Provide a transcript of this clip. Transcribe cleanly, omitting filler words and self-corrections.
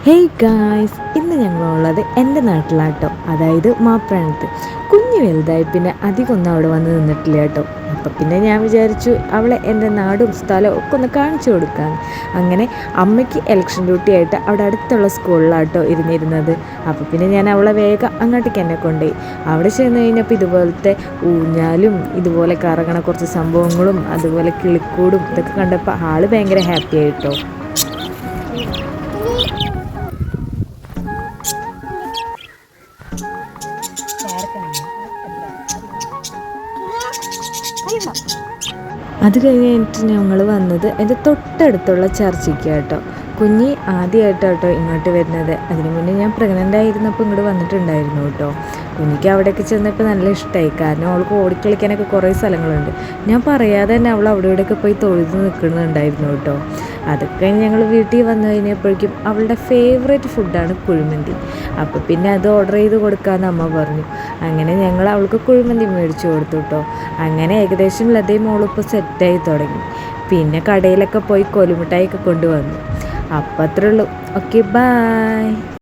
Hey guys, ഇന്ന് ഞങ്ങളുള്ളത് എൻ്റെ നാട്ടിലാട്ടോ, അതായത് മാപ്രാണത്ത്. കുഞ്ഞ് വലുതായി പിന്നെ അധികമൊന്നും അവിടെ വന്ന് നിന്നിട്ടില്ല കേട്ടോ. അപ്പം പിന്നെ ഞാൻ വിചാരിച്ചു അവളെ എൻ്റെ നാടും സ്ഥലവും ഒക്കെ ഒന്ന് കാണിച്ചു കൊടുക്കാൻ. അങ്ങനെ അമ്മയ്ക്ക് ഇലക്ഷൻ ഡ്യൂട്ടി ആയിട്ട് അവിടെ അടുത്തുള്ള സ്കൂളിലാട്ടോ ഇരുന്നിരുന്നത്. അപ്പോൾ പിന്നെ ഞാൻ അവളെ വേഗം അങ്ങോട്ടേക്ക് എന്നെ കൊണ്ടുപോയി. അവിടെ ചെന്ന് കഴിഞ്ഞപ്പോൾ ഇതുപോലത്തെ ഊഞ്ഞാലും ഇതുപോലെ കറങ്ങണ കുറച്ച് സംഭവങ്ങളും അതുപോലെ കിളിക്കൂടും ഇതൊക്കെ കണ്ടപ്പോൾ ആൾ ഭയങ്കര ഹാപ്പി ആയിട്ടോ. അത് കഴിഞ്ഞിട്ട് ഞങ്ങൾ വന്നത് എൻ്റെ തൊട്ടടുത്തുള്ള ചർച്ചിക്ക് കേട്ടോ. കുഞ്ഞി ആദ്യമായിട്ടോ ഇങ്ങോട്ട് വരുന്നത്. അതിന് മുന്നേ ഞാൻ പ്രഗ്നൻ്റ് ആയിരുന്നപ്പോൾ ഇങ്ങോട്ട് വന്നിട്ടുണ്ടായിരുന്നു കേട്ടോ. കുഞ്ഞിക്ക് അവിടെയൊക്കെ ചെന്നപ്പോൾ നല്ല ഇഷ്ടമായി, കാരണം അവൾക്ക് ഓടിക്കളിക്കാനൊക്കെ കുറേ സ്ഥലങ്ങളുണ്ട്. ഞാൻ പറയാതെ തന്നെ അവൾ അവിടെ ഇവിടെയൊക്കെ പോയി തൊഴുത് നിൽക്കുന്നുണ്ടായിരുന്നു കേട്ടോ. അതൊക്കെ കഴിഞ്ഞ് ഞങ്ങൾ വീട്ടിൽ വന്നു കഴിഞ്ഞപ്പോഴേക്കും അവളുടെ ഫേവറേറ്റ് ഫുഡാണ് കുഴിമന്തി. അപ്പോൾ പിന്നെ അത് ഓർഡർ ചെയ്ത് കൊടുക്കാമെന്ന് അമ്മ പറഞ്ഞു. അങ്ങനെ ഞങ്ങൾ അവൾക്ക് കുഴിമന്തി മേടിച്ചു കൊടുത്തു കേട്ടോ. അങ്ങനെ ഏകദേശം ലതയും മോളിപ്പോൾ സെറ്റായി തുടങ്ങി. പിന്നെ കടയിലൊക്കെ പോയി കോലുമിഠായിയൊക്കെ കൊണ്ടുവന്നു. അപ്പം അത്രേ ഉള്ളൂ. Okay, by.